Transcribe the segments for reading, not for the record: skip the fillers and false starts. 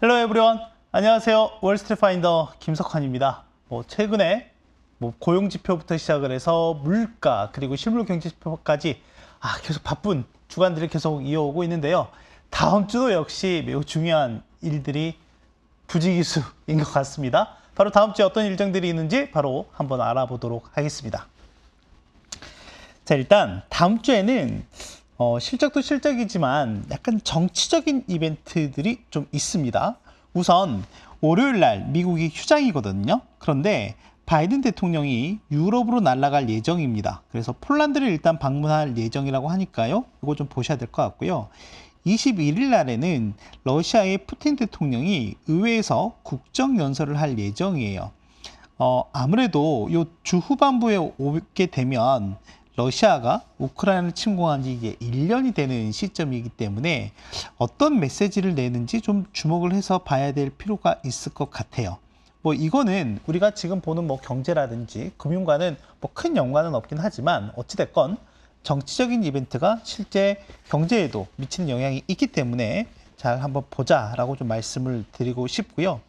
헬로 에브리원. 안녕하세요. 월스트리트 파인더 김석환입니다. 최근에 고용 지표부터 시작을 해서 물가 그리고 실물 경제 지표까지 계속 바쁜 주간들이 계속 이어오고 있는데요. 다음 주도 역시 매우 중요한 일들이 부지기수인 것 같습니다. 바로 다음 주에 어떤 일정들이 있는지 바로 한번 알아보도록 하겠습니다. 자, 일단 다음 주에는 실적도 실적이지만 약간 정치적인 이벤트들이 좀 있습니다. 우선 월요일 날 미국이 휴장이거든요. 그런데 바이든 대통령이 유럽으로 날아갈 예정입니다. 그래서 폴란드를 일단 방문할 예정이라고 하니까요. 이거 좀 보셔야 될 것 같고요. 21일 날에는 러시아의 푸틴 대통령이 의회에서 국정연설을 할 예정이에요. 아무래도 요 주 후반부에 오게 되면 러시아가 우크라이나를 침공한 지 이게 1년이 되는 시점이기 때문에 어떤 메시지를 내는지 좀 주목을 해서 봐야 될 필요가 있을 것 같아요. 이거는 우리가 지금 보는 경제라든지 금융과는 큰 연관은 없긴 하지만 어찌됐건 정치적인 이벤트가 실제 경제에도 미치는 영향이 있기 때문에 잘 한번 보자라고 좀 말씀을 드리고 싶고요.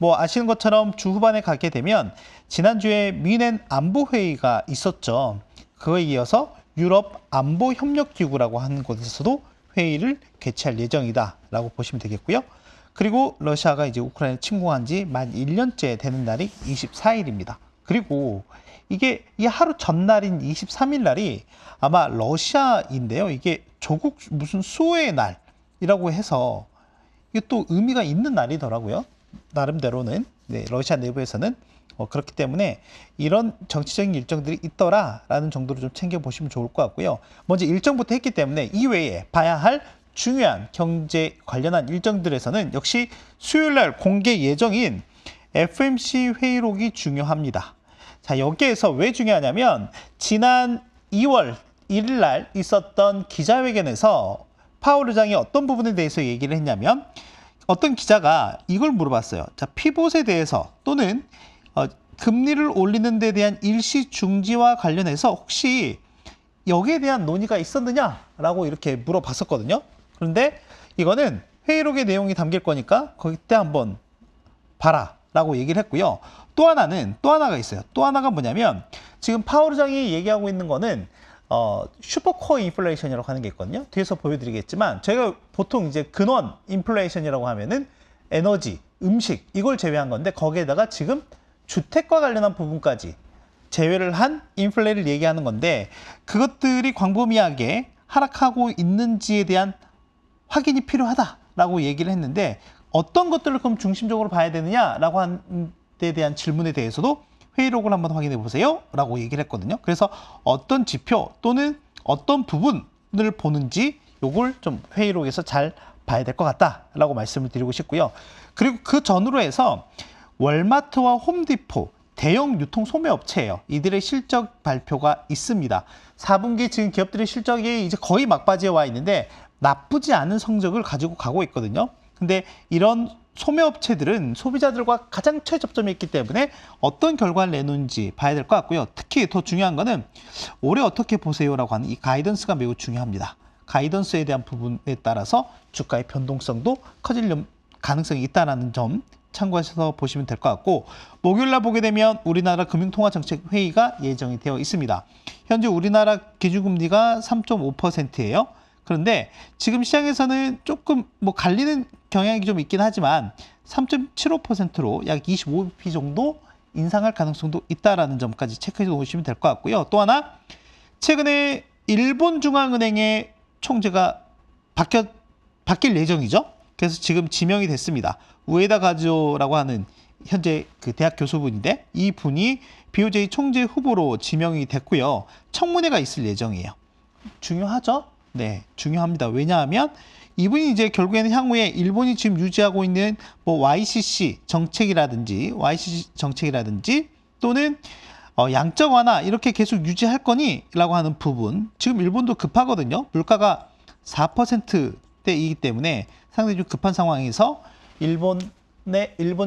아시는 것처럼 주 후반에 가게 되면 지난주에 뮌헨 안보회의가 있었죠. 그거에 이어서 유럽 안보협력기구라고 하는 곳에서도 회의를 개최할 예정이다라고 보시면 되겠고요. 그리고 러시아가 이제 우크라이나 침공한 지 만 1년째 되는 날이 24일입니다. 그리고 이게 이 하루 전날인 23일 날이 아마 러시아인데요. 이게 조국 무슨 수호의 날이라고 해서 이게 또 의미가 있는 날이더라고요. 나름대로는 러시아 내부에서는 그렇기 때문에 이런 정치적인 일정들이 있더라라는 정도로 좀 챙겨보시면 좋을 것 같고요. 먼저 일정부터 했기 때문에 이외에 봐야 할 중요한 경제 관련한 일정들에서는 역시 수요일날 공개 예정인 FMC 회의록이 중요합니다. 자, 여기에서 왜 중요하냐면 지난 2월 1일 날 있었던 기자회견에서 파월 의장이 어떤 부분에 대해서 얘기를 했냐면 어떤 기자가 이걸 물어봤어요. 자, 피봇에 대해서 또는 금리를 올리는 데 대한 일시 중지와 관련해서 혹시 여기에 대한 논의가 있었느냐라고 이렇게 물어봤었거든요. 그런데 이거는 회의록의 내용이 담길 거니까 그때 한번 봐라 라고 얘기를 했고요. 또 하나가 있어요. 또 하나가 뭐냐면 지금 파월 의장이 얘기하고 있는 거는 슈퍼코어 인플레이션이라고 하는 게 있거든요. 뒤에서 보여드리겠지만 저희가 보통 이제 근원 인플레이션이라고 하면은 에너지, 음식 이걸 제외한 건데 거기에다가 지금 주택과 관련한 부분까지 제외를 한 인플레를 얘기하는 건데 그것들이 광범위하게 하락하고 있는지에 대한 확인이 필요하다라고 얘기를 했는데 어떤 것들을 그럼 중심적으로 봐야 되느냐라고 한 데 대한 질문에 대해서도 회의록을 한번 확인해 보세요 라고 얘기를 했거든요. 그래서 어떤 지표 또는 어떤 부분을 보는지 요걸 좀 회의록에서 잘 봐야 될 것 같다라고 말씀을 드리고 싶고요. 그리고 그 전후로 해서 월마트와 홈디포 대형 유통 소매업체예요. 이들의 실적 발표가 있습니다. 4분기 지금 기업들의 실적이 이제 거의 막바지에 와 있는데 나쁘지 않은 성적을 가지고 가고 있거든요. 근데 이런 소매업체들은 소비자들과 가장 최접점이 있기 때문에 어떤 결과를 내놓는지 봐야 될 것 같고요. 특히 더 중요한 거는 올해 어떻게 보세요라고 하는 이 가이던스가 매우 중요합니다. 가이던스에 대한 부분에 따라서 주가의 변동성도 커질 가능성이 있다는 점 참고하셔서 보시면 될 것 같고 목요일날 보게 되면 우리나라 금융통화정책회의가 예정이 되어 있습니다. 현재 우리나라 기준금리가 3.5%예요. 그런데 지금 시장에서는 조금 갈리는 경향이 좀 있긴 하지만 3.75%로 약 25bp 정도 인상할 가능성도 있다는 점까지 체크해 놓으시면 될 것 같고요. 또 하나 최근에 일본 중앙은행의 총재가 바뀔 예정이죠. 그래서 지금 지명이 됐습니다. 우에다 가즈오라고 하는 현재 그 대학 교수분인데 이 분이 BOJ 총재 후보로 지명이 됐고요. 청문회가 있을 예정이에요. 중요하죠? 네, 중요합니다. 왜냐하면 이분이 이제 결국에는 향후에 일본이 지금 유지하고 있는 YCC 정책이라든지 또는 양적 완화 이렇게 계속 유지할 거니? 라고 하는 부분. 지금 일본도 급하거든요. 물가가 4%대이기 때문에 상당히 좀 급한 상황에서 일본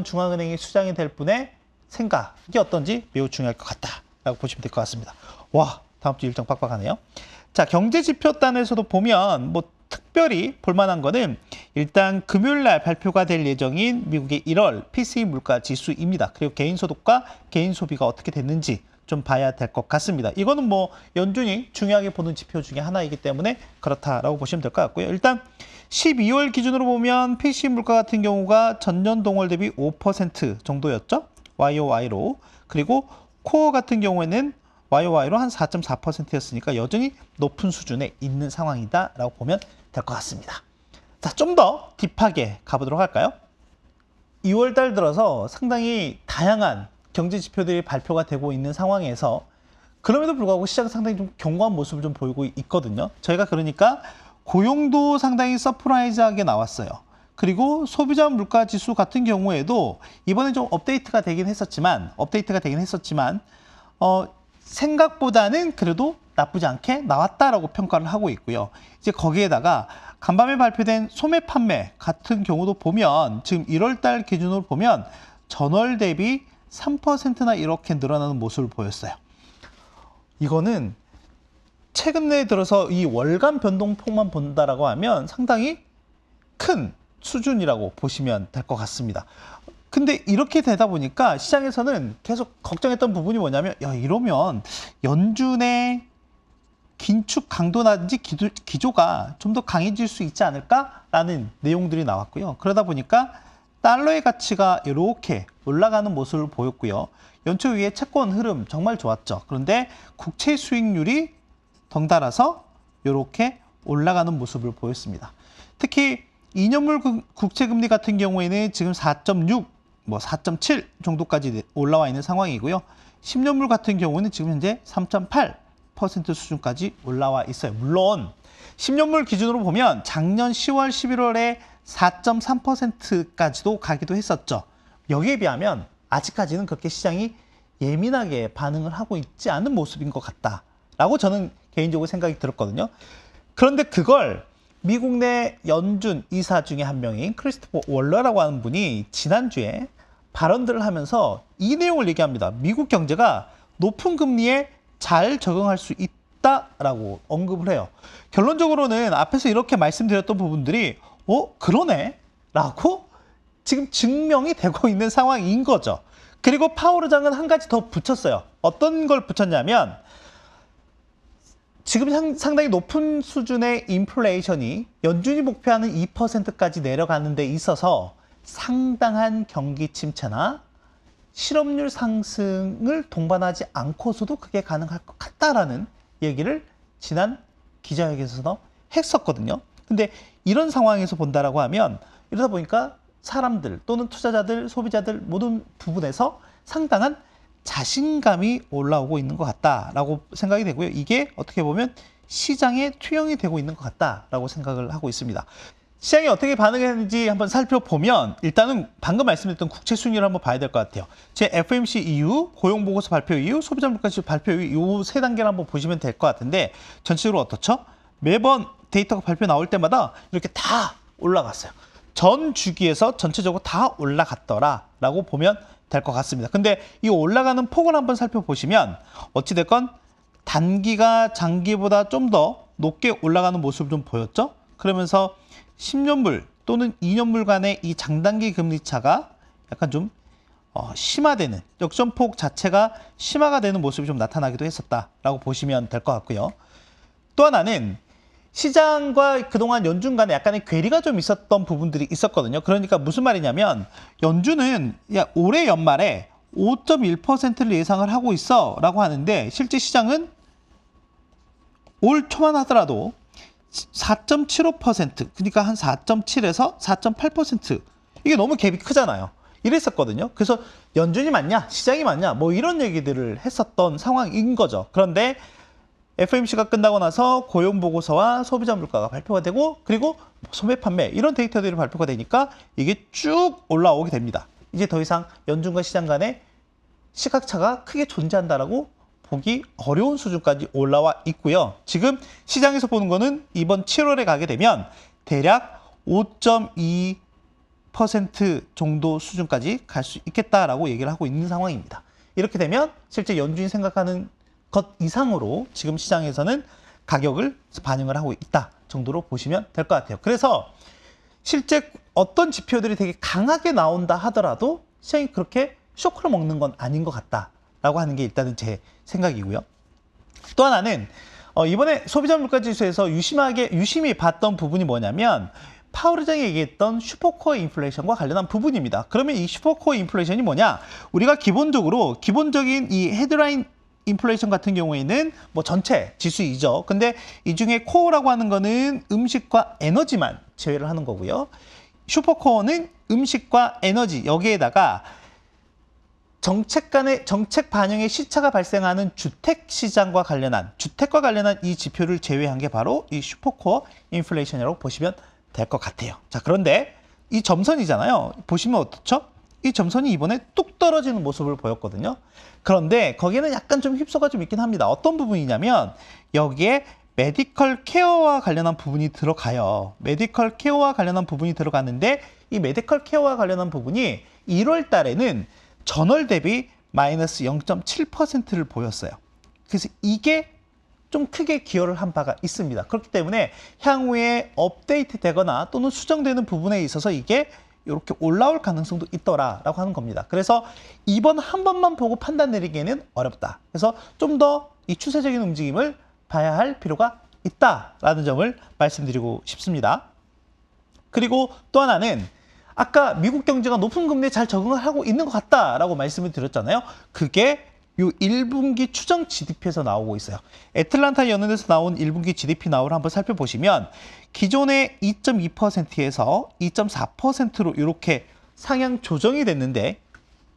중앙은행이 수장이 될 분의 생각이 어떤지 매우 중요할 것 같다라고 보시면 될 것 같습니다. 와, 다음 주 일정 빡빡하네요. 자, 경제지표단에서도 보면 특별히 볼만한 거는 일단 금요일 날 발표가 될 예정인 미국의 1월 PCE 물가 지수입니다. 그리고 개인 소득과 개인 소비가 어떻게 됐는지 좀 봐야 될 것 같습니다. 이거는 뭐 연준이 중요하게 보는 지표 중에 하나이기 때문에 그렇다라고 보시면 될 것 같고요. 일단 12월 기준으로 보면 PCE 물가 같은 경우가 전년 동월 대비 5% 정도였죠. YOY로. 그리고 코어 같은 경우에는 YOY로 한 4.4%였으니까 여전히 높은 수준에 있는 상황이다라고 보면 될 것 같습니다. 자, 좀 더 딥하게 가보도록 할까요? 2월 달 들어서 상당히 다양한 경제 지표들이 발표가 되고 있는 상황에서 그럼에도 불구하고 시장은 상당히 좀 견고한 모습을 좀 보이고 있거든요. 저희가 그러니까 고용도 상당히 서프라이즈하게 나왔어요. 그리고 소비자 물가 지수 같은 경우에도 이번에 좀 업데이트가 되긴 했었지만 생각보다는 그래도 나쁘지 않게 나왔다라고 평가를 하고 있고요. 이제 거기에다가 간밤에 발표된 소매 판매 같은 경우도 보면 지금 1월 달 기준으로 보면 전월 대비 3%나 이렇게 늘어나는 모습을 보였어요. 이거는 최근에 들어서 이 월간 변동폭만 본다라고 하면 상당히 큰 수준이라고 보시면 될 것 같습니다. 근데 이렇게 되다 보니까 시장에서는 계속 걱정했던 부분이 뭐냐면 야, 이러면 연준의 긴축 강도라든지 기조가 좀 더 강해질 수 있지 않을까라는 내용들이 나왔고요. 그러다 보니까 달러의 가치가 이렇게 올라가는 모습을 보였고요. 연초 위에 채권 흐름 정말 좋았죠. 그런데 국채 수익률이 덩달아서 이렇게 올라가는 모습을 보였습니다. 특히 2년물 국채금리 같은 경우에는 지금 4.6, 4.7 정도까지 올라와 있는 상황이고요. 10년물 같은 경우는 지금 현재 3.8% 수준까지 올라와 있어요. 물론 10년물 기준으로 보면 작년 10월, 11월에 4.3%까지도 가기도 했었죠. 여기에 비하면 아직까지는 그렇게 시장이 예민하게 반응을 하고 있지 않은 모습인 것 같다라고 저는 개인적으로 생각이 들었거든요. 그런데 그걸 미국 내 연준 이사 중에 한 명인 크리스토퍼 월러라고 하는 분이 지난주에 발언들을 하면서 이 내용을 얘기합니다. 미국 경제가 높은 금리에 잘 적응할 수 있다라고 언급을 해요. 결론적으로는 앞에서 이렇게 말씀드렸던 부분들이 그러네? 라고 지금 증명이 되고 있는 상황인 거죠. 그리고 파월 의장은 한 가지 더 붙였어요. 어떤 걸 붙였냐면 지금 상당히 높은 수준의 인플레이션이 연준이 목표하는 2%까지 내려가는 데 있어서 상당한 경기 침체나 실업률 상승을 동반하지 않고서도 그게 가능할 것 같다라는 얘기를 지난 기자회견에서 했었거든요. 근데 이런 상황에서 본다라고 하면 이러다 보니까 사람들 또는 투자자들, 소비자들 모든 부분에서 상당한 자신감이 올라오고 있는 것 같다라고 생각이 되고요. 이게 어떻게 보면 시장에 투영이 되고 있는 것 같다라고 생각을 하고 있습니다. 시장이 어떻게 반응했는지 한번 살펴보면 일단은 방금 말씀드렸던 국채 수익률을 한번 봐야 될 것 같아요. 제 FOMC 이후, 고용보고서 발표 이후, 소비자 물가지수 발표 이후 이 세 단계를 한번 보시면 될 것 같은데 전체적으로 어떻죠? 매번 데이터가 발표 나올 때마다 이렇게 다 올라갔어요. 전 주기에서 전체적으로 다 올라갔더라라고 보면 될 것 같습니다. 근데 이 올라가는 폭을 한번 살펴보시면 어찌됐건 단기가 장기보다 좀 더 높게 올라가는 모습을 좀 보였죠? 그러면서 10년물 또는 2년물 간의 이 장단기 금리 차가 약간 좀 심화되는, 역전폭 자체가 심화가 되는 모습이 좀 나타나기도 했었다라고 보시면 될 것 같고요. 또 하나는 시장과 그동안 연준 간에 약간의 괴리가 좀 있었던 부분들이 있었거든요. 그러니까 무슨 말이냐면 연준은 올해 연말에 5.1%를 예상을 하고 있어 라고 하는데 실제 시장은 올 초만 하더라도 4.75% 그러니까 한 4.7에서 4.8% 이게 너무 갭이 크잖아요. 이랬었거든요. 그래서 연준이 맞냐 시장이 맞냐 뭐 이런 얘기들을 했었던 상황인 거죠. 그런데 FOMC가 끝나고 나서 고용보고서와 소비자 물가가 발표가 되고 그리고 소매 판매 이런 데이터들이 발표가 되니까 이게 쭉 올라오게 됩니다. 이제 더 이상 연준과 시장 간의 시각차가 크게 존재한다라고 보기 어려운 수준까지 올라와 있고요. 지금 시장에서 보는 거는 이번 7월에 가게 되면 대략 5.2% 정도 수준까지 갈 수 있겠다라고 얘기를 하고 있는 상황입니다. 이렇게 되면 실제 연준이 생각하는 것 이상으로 지금 시장에서는 가격을 반영을 하고 있다 정도로 보시면 될 것 같아요. 그래서 실제 어떤 지표들이 되게 강하게 나온다 하더라도 시장이 그렇게 쇼크를 먹는 건 아닌 것 같다라고 하는 게 일단은 제 생각이고요. 또 하나는 이번에 소비자 물가 지수에서 유심히 봤던 부분이 뭐냐면 파월 의장이 얘기했던 슈퍼코어 인플레이션과 관련한 부분입니다. 그러면 이 슈퍼코어 인플레이션이 뭐냐? 우리가 기본적인 이 헤드라인 인플레이션 같은 경우에는 뭐 전체 지수이죠. 근데 이 중에 코어라고 하는 거는 음식과 에너지만 제외를 하는 거고요. 슈퍼코어는 음식과 에너지 여기에다가 정책 반영의 시차가 발생하는 주택과 관련한 이 지표를 제외한 게 바로 이 슈퍼코어 인플레이션이라고 보시면 될 것 같아요. 자, 그런데 이 점선이잖아요. 보시면 어떻죠? 이 점선이 이번에 뚝 떨어지는 모습을 보였거든요. 그런데 거기에는 약간 좀 휩소가 좀 있긴 합니다. 어떤 부분이냐면 여기에 메디컬 케어와 관련한 부분이 들어가요. 메디컬 케어와 관련한 부분이 들어가는데 이 메디컬 케어와 관련한 부분이 1월 달에는 전월 대비 마이너스 0.7%를 보였어요. 그래서 이게 좀 크게 기여를 한 바가 있습니다. 그렇기 때문에 향후에 업데이트 되거나 또는 수정되는 부분에 있어서 이게 이렇게 올라올 가능성도 있더라라고 하는 겁니다. 그래서 이번 한 번만 보고 판단 내리기에는 어렵다. 그래서 좀 더 이 추세적인 움직임을 봐야 할 필요가 있다라는 점을 말씀드리고 싶습니다. 그리고 또 하나는 아까 미국 경제가 높은 금리에 잘 적응을 하고 있는 것 같다라고 말씀을 드렸잖아요. 그게 요 1분기 추정 GDP에서 나오고 있어요. 애틀란타 연은에서 나온 1분기 GDP 나오를 한번 살펴보시면 기존의 2.2%에서 2.4%로 이렇게 상향 조정이 됐는데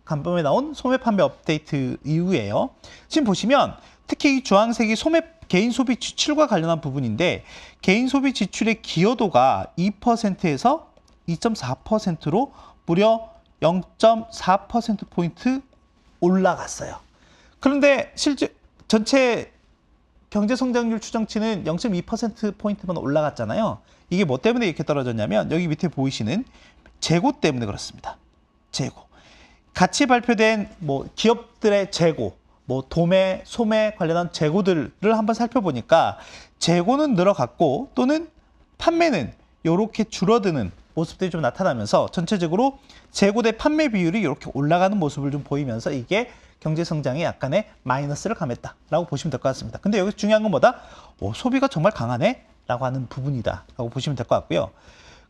간밤에 나온 소매 판매 업데이트 이후에요. 지금 보시면 특히 이 주황색이 개인 소비 지출과 관련한 부분인데 개인 소비 지출의 기여도가 2%에서 2.4%로 무려 0.4%포인트 올라갔어요. 그런데 실제 전체 경제성장률 추정치는 0.2%포인트만 올라갔잖아요. 이게 뭐 때문에 이렇게 떨어졌냐면 여기 밑에 보이시는 재고 때문에 그렇습니다. 재고. 같이 발표된 뭐 기업들의 재고, 뭐 도매, 소매 관련한 재고들을 한번 살펴보니까 재고는 늘어갔고 또는 판매는 이렇게 줄어드는 모습들이 좀 나타나면서 전체적으로 재고 대 판매 비율이 이렇게 올라가는 모습을 좀 보이면서 이게 경제 성장에 약간의 마이너스를 감했다라고 보시면 될 것 같습니다. 근데 여기서 중요한 건 뭐다? 소비가 정말 강하네? 라고 하는 부분이다라고 보시면 될 것 같고요.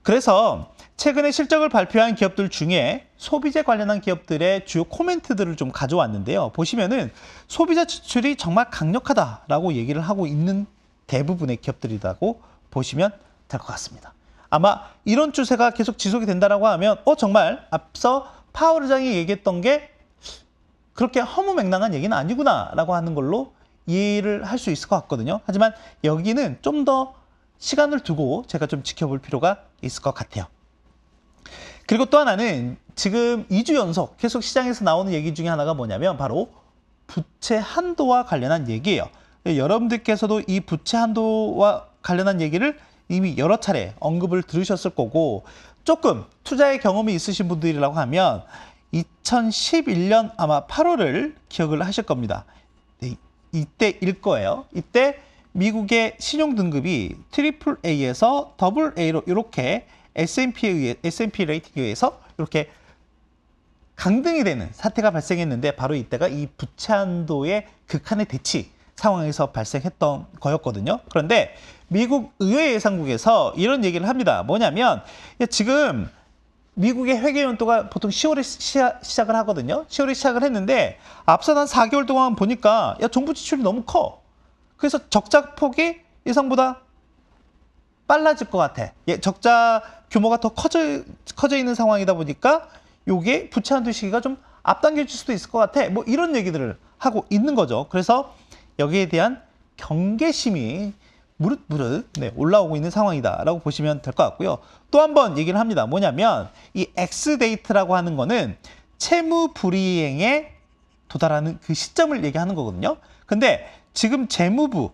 그래서 최근에 실적을 발표한 기업들 중에 소비재 관련한 기업들의 주요 코멘트들을 좀 가져왔는데요. 보시면은 소비자 지출이 정말 강력하다라고 얘기를 하고 있는 대부분의 기업들이라고 보시면 될 것 같습니다. 아마 이런 추세가 계속 지속이 된다라고 하면 정말 앞서 파월 의장이 얘기했던 게 그렇게 허무맹랑한 얘기는 아니구나라고 하는 걸로 이해를 할 수 있을 것 같거든요. 하지만 여기는 좀 더 시간을 두고 제가 좀 지켜볼 필요가 있을 것 같아요. 그리고 또 하나는 지금 2주 연속 계속 시장에서 나오는 얘기 중에 하나가 뭐냐면 바로 부채 한도와 관련한 얘기예요. 여러분들께서도 이 부채 한도와 관련한 얘기를 이미 여러 차례 언급을 들으셨을 거고 조금 투자의 경험이 있으신 분들이라고 하면 2011년 아마 8월을 기억을 하실 겁니다. 네, 이때일 거예요. 이때 미국의 신용 등급이 트리플 A에서 더블 A로 이렇게 S&P 레이팅에 의해서 이렇게 강등이 되는 사태가 발생했는데 바로 이때가 이 부채 한도의 극한의 대치 상황에서 발생했던 거였거든요. 그런데 미국 의회 예상국에서 이런 얘기를 합니다. 뭐냐면 지금 미국의 회계 연도가 보통 10월에 시작을 하거든요. 10월에 시작을 했는데 앞서 한 4개월 동안 보니까 정부 지출이 너무 커. 그래서 적자 폭이 예상보다 빨라질 것 같아. 적자 규모가 더 커져 있는 상황이다 보니까 요게 부채 한도 시기가 좀 앞당겨질 수도 있을 것 같아. 뭐 이런 얘기들을 하고 있는 거죠. 그래서 여기에 대한 경계심이 무릇무릇 올라오고 있는 상황이다라고 보시면 될 것 같고요. 또 한 번 얘기를 합니다. 뭐냐면 이 X데이트라고 하는 거는 채무 불이행에 도달하는 그 시점을 얘기하는 거거든요. 근데 지금 재무부,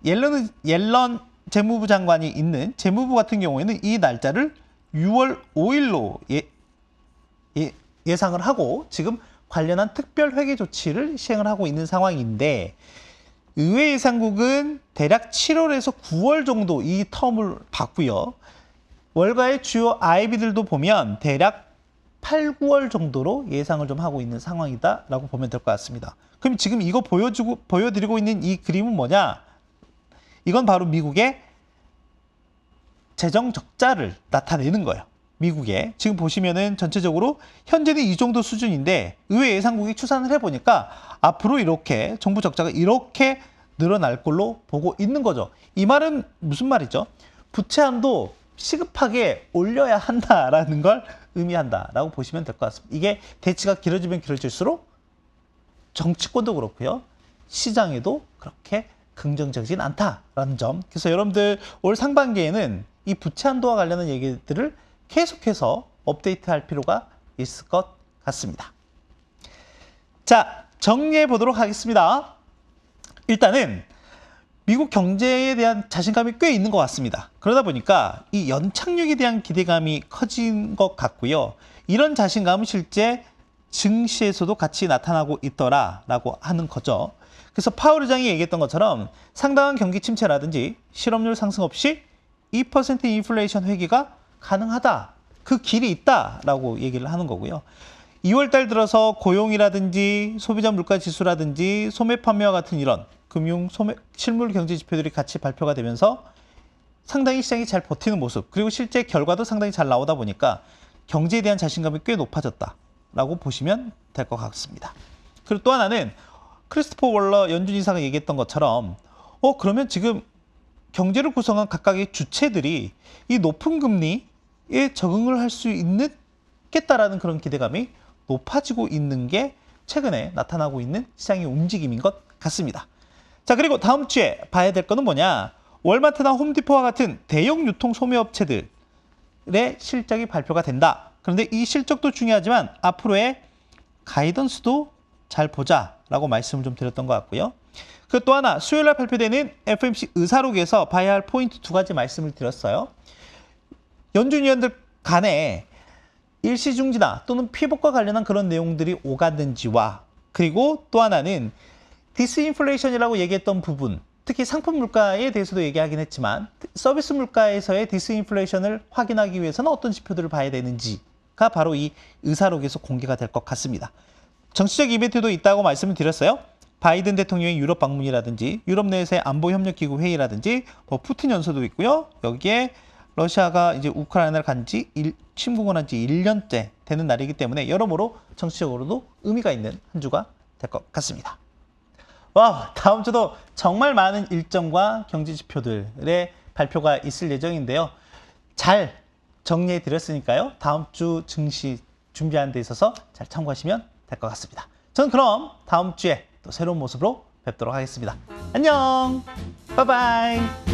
옐런 재무부 장관이 있는 재무부 같은 경우에는 이 날짜를 6월 5일로 예상을 하고 지금 관련한 특별 회계 조치를 시행을 하고 있는 상황인데 의외 예상국은 대략 7월에서 9월 정도 이 텀을 봤고요. 월가의 주요 IB들도 보면 대략 8, 9월 정도로 예상을 좀 하고 있는 상황이다라고 보면 될 것 같습니다. 그럼 지금 이거 보여드리고 있는 이 그림은 뭐냐? 이건 바로 미국의 재정 적자를 나타내는 거예요. 미국에 지금 보시면은 전체적으로 현재는 이 정도 수준인데 의회 예상국이 추산을 해보니까 앞으로 이렇게 정부 적자가 이렇게 늘어날 걸로 보고 있는 거죠. 이 말은 무슨 말이죠? 부채 한도 시급하게 올려야 한다라는 걸 의미한다라고 보시면 될 것 같습니다. 이게 대치가 길어지면 길어질수록 정치권도 그렇고요. 시장에도 그렇게 긍정적이진 않다라는 점. 그래서 여러분들 올 상반기에는 이 부채 한도와 관련한 얘기들을 계속해서 업데이트할 필요가 있을 것 같습니다. 자, 정리해 보도록 하겠습니다. 일단은 미국 경제에 대한 자신감이 꽤 있는 것 같습니다. 그러다 보니까 이 연착륙에 대한 기대감이 커진 것 같고요. 이런 자신감은 실제 증시에서도 같이 나타나고 있더라라고 하는 거죠. 그래서 파월 의장이 얘기했던 것처럼 상당한 경기 침체라든지 실업률 상승 없이 2% 인플레이션 회귀가 가능하다. 그 길이 있다라고 얘기를 하는 거고요. 2월 달 들어서 고용이라든지 소비자 물가 지수라든지 소매 판매와 같은 이런 금융, 실물 경제 지표들이 같이 발표가 되면서 상당히 시장이 잘 버티는 모습, 그리고 실제 결과도 상당히 잘 나오다 보니까 경제에 대한 자신감이 꽤 높아졌다라고 보시면 될 것 같습니다. 그리고 또 하나는 크리스토퍼 월러 연준 이사가 얘기했던 것처럼 그러면 지금 경제를 구성한 각각의 주체들이 이 높은 금리에 적응을 할 수 있겠다라는 그런 기대감이 높아지고 있는 게 최근에 나타나고 있는 시장의 움직임인 것 같습니다. 자, 그리고 다음 주에 봐야 될 거는 뭐냐? 월마트나 홈디포와 같은 대형 유통 소매업체들의 실적이 발표가 된다. 그런데 이 실적도 중요하지만 앞으로의 가이던스도 잘 보자라고 말씀을 좀 드렸던 것 같고요. 그 또 하나 수요일 날 발표되는 FOMC 의사록에서 봐야 할 포인트 2가지 말씀을 드렸어요. 연준 위원들 간에 일시중지나 또는 피복과 관련한 그런 내용들이 오갔는지와, 그리고 또 하나는 디스인플레이션이라고 얘기했던 부분, 특히 상품 물가에 대해서도 얘기하긴 했지만 서비스 물가에서의 디스인플레이션을 확인하기 위해서는 어떤 지표들을 봐야 되는지가 바로 이 의사록에서 공개가 될 것 같습니다. 정치적 이벤트도 있다고 말씀을 드렸어요. 바이든 대통령의 유럽 방문이라든지 유럽 내에서의 안보협력기구 회의라든지 푸틴 연설도 있고요. 여기에 러시아가 이제 우크라이나를 침공을 한 지 1년째 되는 날이기 때문에 여러모로 정치적으로도 의미가 있는 한 주가 될 것 같습니다. 와, 다음 주도 정말 많은 일정과 경제 지표들의 발표가 있을 예정인데요. 잘 정리해 드렸으니까요. 다음 주 증시 준비하는 데 있어서 잘 참고하시면 될 것 같습니다. 저는 그럼 다음 주에 또 새로운 모습으로 뵙도록 하겠습니다. 안녕! 바이바이!